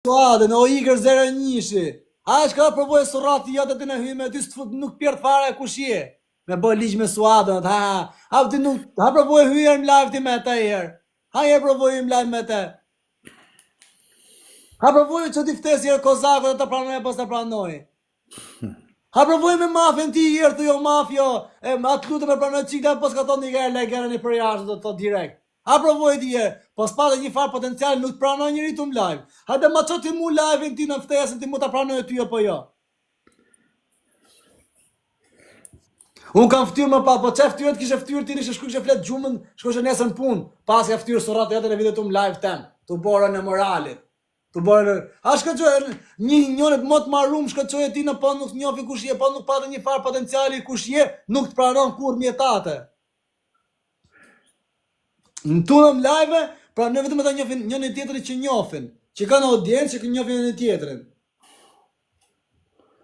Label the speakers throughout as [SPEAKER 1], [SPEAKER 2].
[SPEAKER 1] Suadën, o Igër 01. A shka provoj surrati jote të në hyme, ty s'të nuk pjerë fare kush je. Me boj ligj me Suadën, ha ti nuk, ha provoj hyjer në live ti me te herë. Ha je provoj në live me te. Ha provoj që ti ftesi herë Kozako dhe të pranoj pas të pranoj. Ha provoj me mafjen ti herë të jo mafjo, atë lutë me pranoj qikta, pas ka thonë një gërë legërën i për jashtë dhe të thot direkt. Ha provoj ti herë, pas pate një farë potencial nuk pranoj njëri të më live. Ha dhe ma që ti mu live-in ti në ftesën ti mu të pranoj ty apo jo. Unë kam ftyrë më pa, po që ftyrë të kishe ftyrë ti nishe shku kishe fletë gjumën, shkoshe nesën punë, pas ka ftyrë surat e jetë në video të më live tem, të borën e moralit. Të borën e... A shkëqoj, njënët më të marrum, shkëqoj e ti në po nuk njofi kush je, po nuk patë një farë potenciali kush je, nuk të pranon kur mjetate. Në tunëm live, pra në vetëm e ta njofin njën e tjetëri që njofin, që kanë audiencë që njofin njën e tjetërin.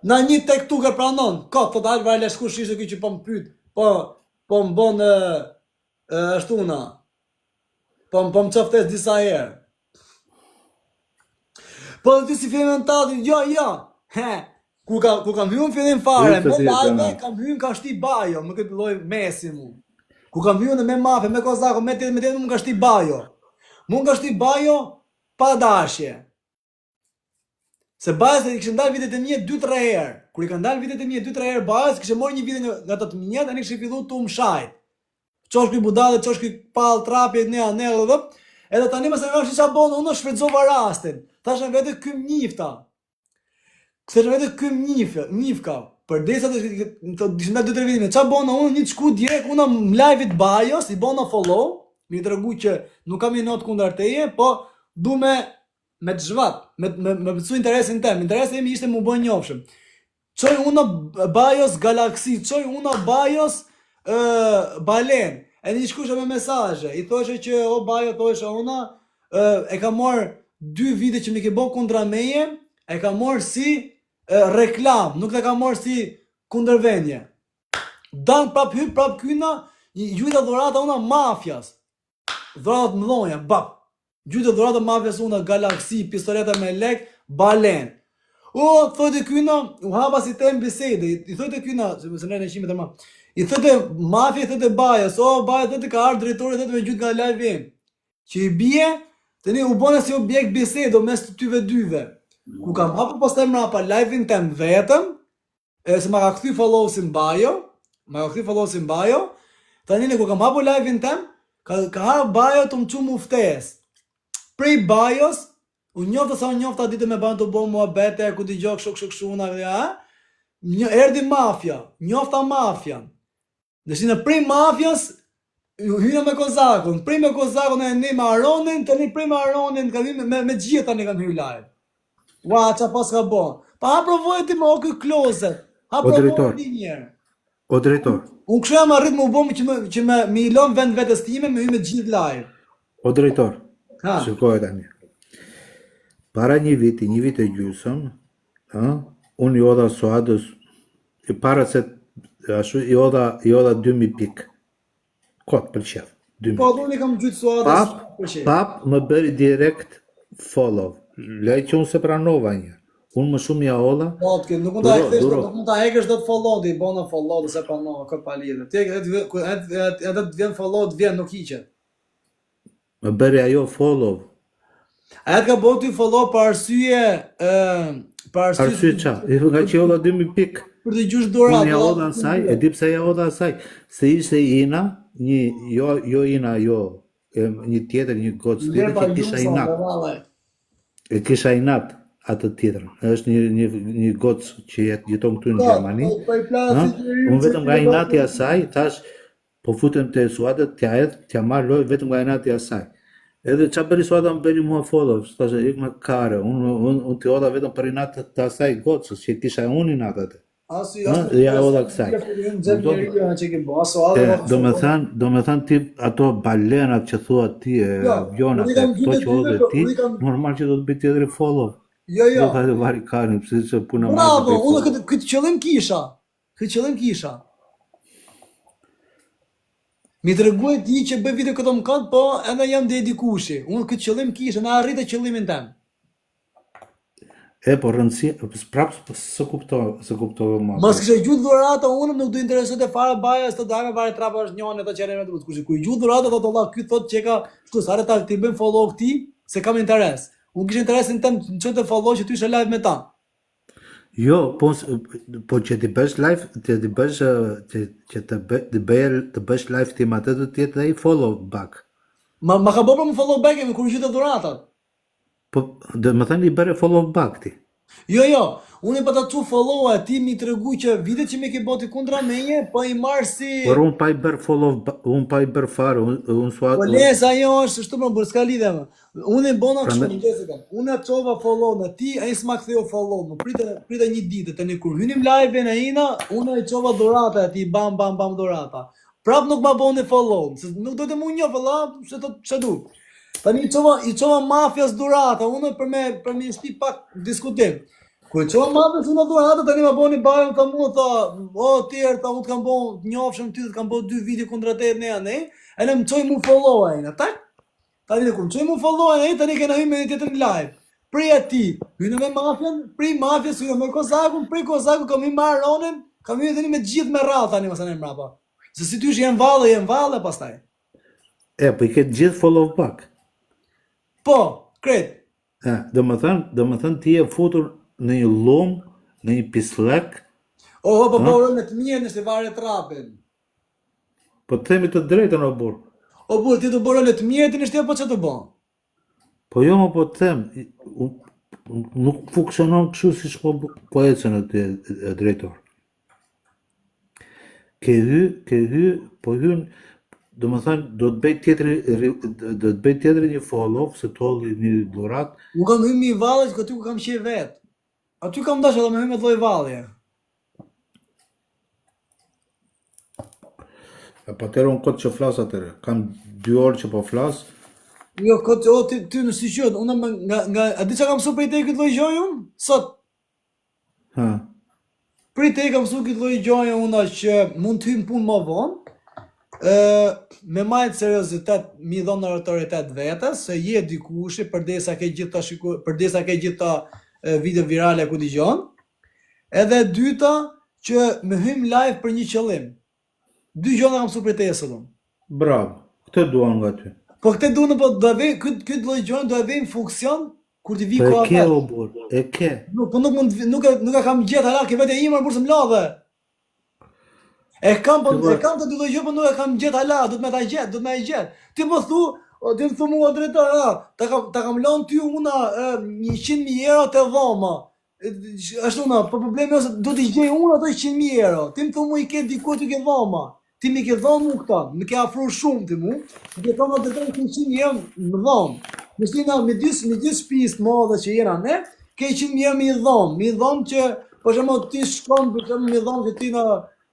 [SPEAKER 1] Na një tek tu ka pranon, ka të dalë vajle shkush ishte kjo që po më pyt, po më bon ashtuna, po më qaftes disa herë. Po dhe ti si filmin tati, jo, ku kam hyrë në fillim fare, me live kam hyrë në ka shti bajo, më këtë loj mesi mu. Ku kam hyrë në me mafe, me Kozako, me tjetë, më ka shti bajo. Më ka shti bajo pa dashje. Se bajës e kështë ndalë vitet e mje 2-3 herë. Kur i ka ndalë vitet e mje 2-3 herë bajës, kështë morë një video nga të të mjetë, e në kështë i fillu të më shajt. Qosh këj budale, qosh këj palë, trapje, ne, edhe tani më se nga shqisha bonë, unë shfredzova rastin. Thashë në vete këm njifta. Këse në vete këm njifka. Për desa të dishënda 2-3 vitime, qa bona unë një të shku direkt, unë më live-it bajos, i bona follow, mi të regu që nuk kam një notë kundar teje, po du me të zhvat, me pëtsu interesin tem, interesin imi ishte mu bën njofshëm. Qoj unë bajos Galaxy, qoj unë bajos Balen, e një shkusha me mesazhe, i thoshe që o bajo, thoshe unë, e ka morë 2 vite që mi ke bo kundra meje, e ka morë si reklam, nuk të ka morë si kundërvenje. Dan prap hyp, prap kyna, gjujta dhurata una mafjas. Dhuratat mdonja, bap. Gjujta dhurata mafjas una Galaxy, pistoleta me lek, Balen. O, thojtë kyna, u hapa si tem bisede, i thojtë kyna, se ne në shime të ma, i thojtë mafja, i thojtë bajës, o, bajë, thojtë ka ardhë drejtori, thojtë me gjujtë nga live-in. Që i bje, të një u bone si objekt bisede, o mes të tyve dyve. Ku kam hapu pas të mrapa live-in tem vetëm, se ma ka këthy follow-si në bajo, tani ku kam hapu live-in tem, ka harë bajo të më që mu ftes. Prej bajos, unë njofta sa unë njofta ditë me banë të bo mua bete, ku t'i gjok shuk-shuna, erdi mafja, njofta mafja. Nështi në prej mafjas, hyna me Kozakun, prej me Kozakun e një me Aronin, të një prej me Aronin, me gjitha një kanë hyr live. Ua, qa pas ka bo. Pa ha provojë ti me oky klozet. Ha provojë ti njerë.
[SPEAKER 2] O drejtor.
[SPEAKER 1] Unë kështu jam arrit më u bo që me ilon vend vetës time me hyme gjithë live.
[SPEAKER 2] O drejtor. Shikoj tani. Para një vit e gjysëm, unë i odha Suadës, para se ashtu i odha 2000 pik. Kot për qef.
[SPEAKER 1] Po, unë i kam gjytë Suadës për qef.
[SPEAKER 2] Pap më bëri direkt follow. Lej që unë se pranova një. Unë më shumë ja ola.
[SPEAKER 1] Nuk mund ta hekësh do të follow, ti bona follow dhe se pranova, këtë pa lidhë. Ti edhe të vjen follow, të vjen nuk hiqet.
[SPEAKER 2] Më bëri ajo follow.
[SPEAKER 1] A jetë ka bo të follow për arsye...
[SPEAKER 2] Për arsye qa? Nga që ola 2000 pik.
[SPEAKER 1] Për të gjush dorat.
[SPEAKER 2] Unë ja ola asaj, e di pse ja ola asaj. Se ishte ina, jo ina, një tjetër, një gocë tjetër, që kisha inat. E kisha inat atë tjetër. Është një gocë që jeton këtu në Gjermani. Unë vetëm nga inati asaj, thash, po futem të Suadët, t'ja marrë loj, vetëm nga inati asaj. Edhe qa bëri Suada më bëri mua follow, thash, ik me kare, unë t'i oda vetëm për inat të asaj gocës, që kisha unë inat atë. Dhe ja oda kësaj. Do me thanë ti ato balenat që thua ti, avionat, këto që odhe ti, normal që do të bëjt tjetëri follow.
[SPEAKER 1] Jo.
[SPEAKER 2] Do të hajde vari karin, pëse që puna ma
[SPEAKER 1] të bëjt. Bravo, unë këtë qëllim kisha. Mi të reguaj ti që bëj video këto më kanë, po edhe jam dedikushi. Unë këtë qëllim kisha, në arritë qëllimin tem.
[SPEAKER 2] E, po rëndësia, prapë se kuptove më.
[SPEAKER 1] Mos kishe gjuhë dhurata, unë nuk do interesonte fare baja, s'të dajme fare trapa është njëri ato çelën vetë kush. Ku gjuhë dhurata thotë Allah, ky thotë që ka kështu, sa ta ti bën follow këtij se kam interes. Unë kisha interesin tëm çon të follow që ty ishe live me ta.
[SPEAKER 2] Jo, po që ti bësh live, që ti bësh që të bësh live tim atë do të jetë ai follow back.
[SPEAKER 1] Ma ka bërë më follow back me kur gjuhë dhuratat.
[SPEAKER 2] Po, do të thënë i bëre follow back ti.
[SPEAKER 1] Jo, unë pa ta çu follow ti mi tregu që vitet që më ke boti kundra meje, po i marr si
[SPEAKER 2] Por unë pa i bër follow, unë pa i bër fare, unë thua.
[SPEAKER 1] Po lesa ajo është ashtu më s'ka lidhje më. Unë e bona kështu në Jessica. Unë çova follow në ti, ai s'ma ktheu follow. Më pritë një ditë tani kur hynim live në Ina, unë e çova dhurata ti bam dhurata. Prap nuk ma bëni follow, se nuk do të më njoh valla, se do ç'a du. Tani i çova mafias dhurata, unë për me shpi pak diskutim. Kur çova mafias unë dhurata tani ma bëni bajon ta mua tha, o tjerë ta unë kam bën njofshëm ty, kam bën 2 video kundra te ne. Edhe më çoj mu follow ai, tak? Tani kur çoj mu follow ai, tani kena hyrë me tjetër në live. Pri aty, hynë me mafian, pri mafias, hynë me kozakun, pri kozakun kam i marr Ronen, kam hyrë tani me gjithë me radhë tani mos anë mbrapa. Se si ty janë valle pastaj.
[SPEAKER 2] E, po i ke gjithë follow back.
[SPEAKER 1] Po, kret.
[SPEAKER 2] Do më thënë ti e futur në një lumë, në një pislek.
[SPEAKER 1] Po me të mirë nëse varet trapin.
[SPEAKER 2] Po të themi të drejtën o burr.
[SPEAKER 1] O burr, ti do bërë në të mirë ti në shtëpi po çfarë do bën?
[SPEAKER 2] Po jo më po të them, nuk funksionon kështu siç po ecën aty drejtor. Ke hy, po hyn, do më thënë, do të bëj tjetëri një follow, se të holli një dhurat.
[SPEAKER 1] Nuk kam hymë i valle, që aty ku kam qe vetë. Aty kam dash edhe me hymë të lloj vallje.
[SPEAKER 2] E pa tërë unë këtë që flas atërë, kam 2 orë që po flas.
[SPEAKER 1] Jo, këtë, ty në si qëtë, unë a di që kam su prej te këtë lloj gjoja unë? Sot. Prej te kam su këtë lloj gjoja unë që mund të hymë punë më vonë, me majtë seriozitet, mi dhonë në autoritet vetës, se je dikushi përdesa ke gjitha video virale ku digjon. Edhe dyta, që me hym live për një qëllim. 2 gjona kam su për te e sëllum.
[SPEAKER 2] Bravo, këtë duan nga ty.
[SPEAKER 1] Po këtë duan, po këtë lloj gjona do e vejnë funksion, kur t'i vi koha
[SPEAKER 2] vetë. Po e ke o burr, e ke.
[SPEAKER 1] Po nuk e kam gjetë, hala, ke vetë e imër burë së mladhe. E kam të 2 lloj gjë, po nuk e kam gjetë hala, do të më ta gjetë. Ti më thu mua drejtor, ta kam lënë ty una 100.000 euro te dhoma. Ashtu na, po problemi është do t'i gjej unë ato 100.000 euro. Ti më thu mua i ke diku ty ke dhoma. Ti më ke dhënë mua këta, më ke afruar shumë ti mua. Më ke thonë drejtor 100.000 euro në dhomë. Mësina me dy shtëpisë të mëdha që jena ne, ke 100.000 euro mi dhomë. Mi dhomë që për shembull ti shkon, për shembull mi dhomë që ti na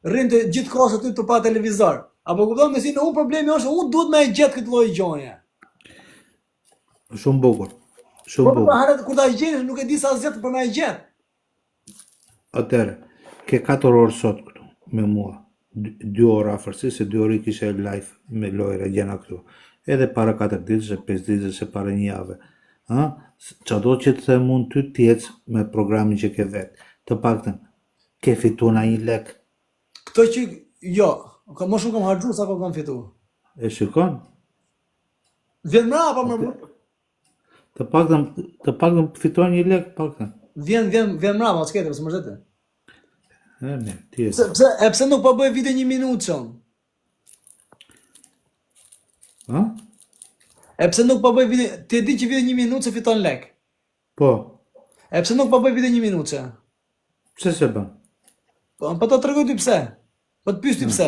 [SPEAKER 1] rrin të gjithë kohës aty të pa televizor. Apo kupton me si në unë problemi është unë duhet me gjetë këtë lloj gjoje.
[SPEAKER 2] Shumë bukur. Shumë bukur.
[SPEAKER 1] Po haret kur ta gjesh nuk e di sa zgjet për na gjetë.
[SPEAKER 2] Atëre, ke 4 orë sot këtu me mua. 2 orë afërsi, se 2 orë i kishe live me lojra gjena këtu. Edhe para 4 ditësh, 5 ditësh, para një jave. Çdo që të them unë ty t'jec me programin që ke vetë. Të paktën, ke fitu na 1 lek.
[SPEAKER 1] Këto që, jo, më shumë kam harxhu sa kam fitu.
[SPEAKER 2] E shikon?
[SPEAKER 1] Vjen mrapa më burr.
[SPEAKER 2] Të paktën fiton 1 lek, paktën.
[SPEAKER 1] Vjen mrapa, s'ke të mos mërzete.
[SPEAKER 2] Ti
[SPEAKER 1] pse nuk po bëj video 1 minutë çon? Pse nuk po bëj video, ti e di që video 1 minutë se fiton lek.
[SPEAKER 2] Po.
[SPEAKER 1] Pse nuk po bëj video 1 minutë?
[SPEAKER 2] Pse se bën?
[SPEAKER 1] Po ta tregoj ty pse. Po të pyes ty pse.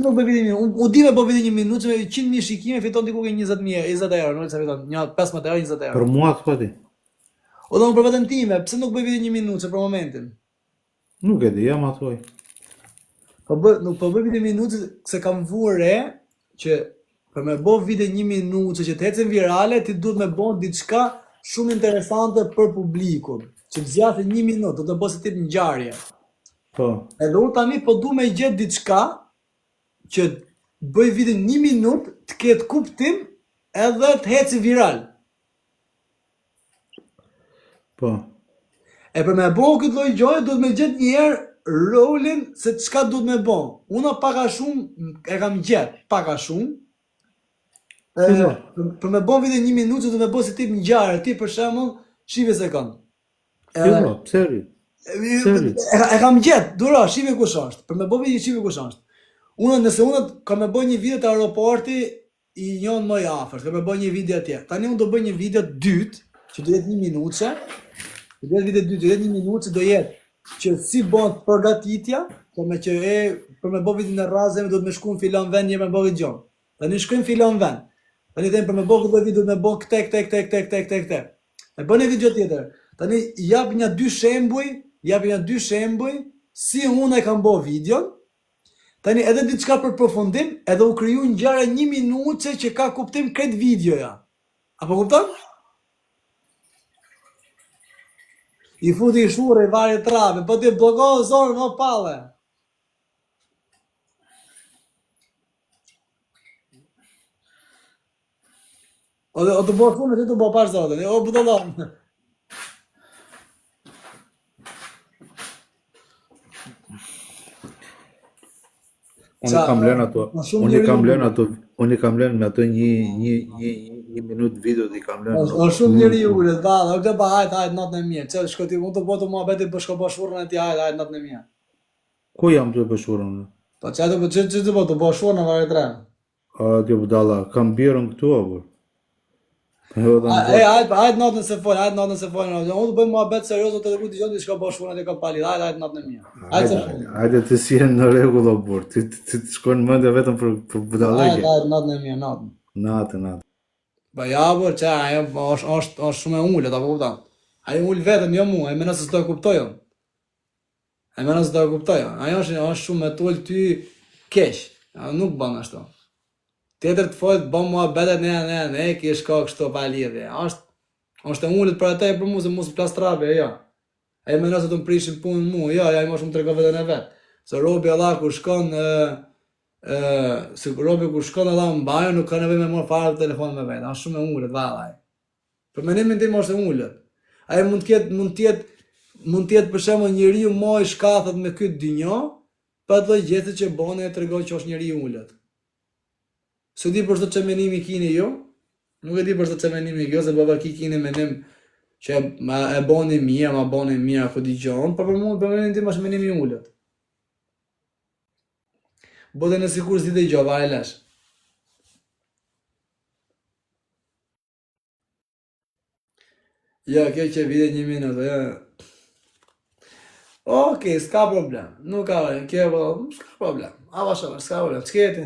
[SPEAKER 1] Nuk bëj video 1 minutë. U di me bëj video 1 minutë me 100.000 shikime fiton diku ke 20 euro, nuk e sa fiton. Një 15 euro, 20 euro.
[SPEAKER 2] Për mua thua ti.
[SPEAKER 1] O do më për vetën time, pse nuk bëj video 1 minutë për momentin?
[SPEAKER 2] Nuk e di, ja ma thuaj.
[SPEAKER 1] Nuk po bëj video 1 minutë se kam vurë re që për me bë video 1 minutë që të ecën virale, ti duhet me bën diçka shumë interesante për publikun, që të zgjasë 1 minutë, do të bësh tip ngjarje.
[SPEAKER 2] Po.
[SPEAKER 1] Edhe unë tani po du me gjetë diçka që bëj video 1 minutë, të ketë kuptim edhe të ecë viral.
[SPEAKER 2] Po.
[SPEAKER 1] E për me bo këtë lloj gjoje, duhet me gjetë një herë rolin se çka duhet me bo. Una pak a shumë e kam gjetë, pak a shumë. Për me bo video 1 minutë, duhet me bo si tip ngjarje, ti për shembull, shive se kam.
[SPEAKER 2] Fillo, pse?
[SPEAKER 1] E kam gjetë, duro, shive kush është. Për me bo video shive kush është. Nëse unë kam me bo një video të aeroporti i njonë më i afërt, kam me bo një video atje. Tani unë do bëj një video dytë, që do jetë 1 minutë. Do jetë video dytë, do jetë 1 minutë, do jetë që si bëhet përgatitja, për me bo video në razë, do të me shku në filon vend, një me bo video gjonë. Tani shkojmë filon vend. Tani them për me bo këtë video, me bo këte. E bën një video tjetër. Tani jap një dy shembuj, si unë e kam bo videon. Tani edhe diçka për përfundim, edhe u kriju ngjarje 1 minutë që ka kuptim këtë videoja. Apo kupton? I futi i shurë, i vari trape, po ti blokohë zonë, no palle. O të bo shumë, ti të bo pash zotën, o budolon.
[SPEAKER 2] Unë kam lënë me ato një minutë video të i kam lënë.
[SPEAKER 1] Është shumë njëri ullet, valla, o këtë ba hajt natën e mirë, që shko ti, unë të botë mua beti për shko bo shurën e ti hajt natën e mirë.
[SPEAKER 2] Ku jam të për shurën?
[SPEAKER 1] Po që të botë, të bo shurën e varet rem?
[SPEAKER 2] A, kjo budalla, kam birën këtu, abur.
[SPEAKER 1] Hajt natën se folë, unë të bëjmë mua betë serios, o të rrugë t'i gjonë, t'i shko bo shurën e t'i ka palit, hajt natën e mirë.
[SPEAKER 2] Hajde të si jenë në regullë, abur, ti të shkojnë në mëndja vetëm për budallëgje.
[SPEAKER 1] Hajt natën e mirë,
[SPEAKER 2] Natë.
[SPEAKER 1] Ba ja, bër, që ajo është shumë e ullet, apo kuptan? Ajo ull vetëm, jo mu, e mena se s'do e kuptojo. Ajo është shumë e tull ty kesh, nuk bën ashtu. Tjetër të fojt, bën mua betet ne, ki shko kështu pa lidhje. është e ullet për ata e për mu, se mu së plas trape, jo. Ajo mena se të më prishin punën mu, jo, ajo më shumë të rego vetën e vetë. Se robi Allah kur shkon, edhe në bajo, nuk ka nevojë me morë fare të telefon me vetë, është shumë e ullet, vallaj. Për menimin tim është e ullet. Ajo mund tjetë për shembull njeriu më i shkathët me këtë dinjo, pa të gjethë që bone e tregoj që është njeriu ullet. Së di për sot që menimi kini ju, nuk e di për sot që menimi kjo, se baba ki kini menim që e boni mirë, ku di gjonë, për menimin tim është menimi ullet. Bote në sikur s'di dhe gjova, e lesh. Jo, kjo që vide 1 minutë, jo. Okej, s'ka problem, nuk ka vajnë, s'ka problem. Ava shumë, s'ka problem, s'keti.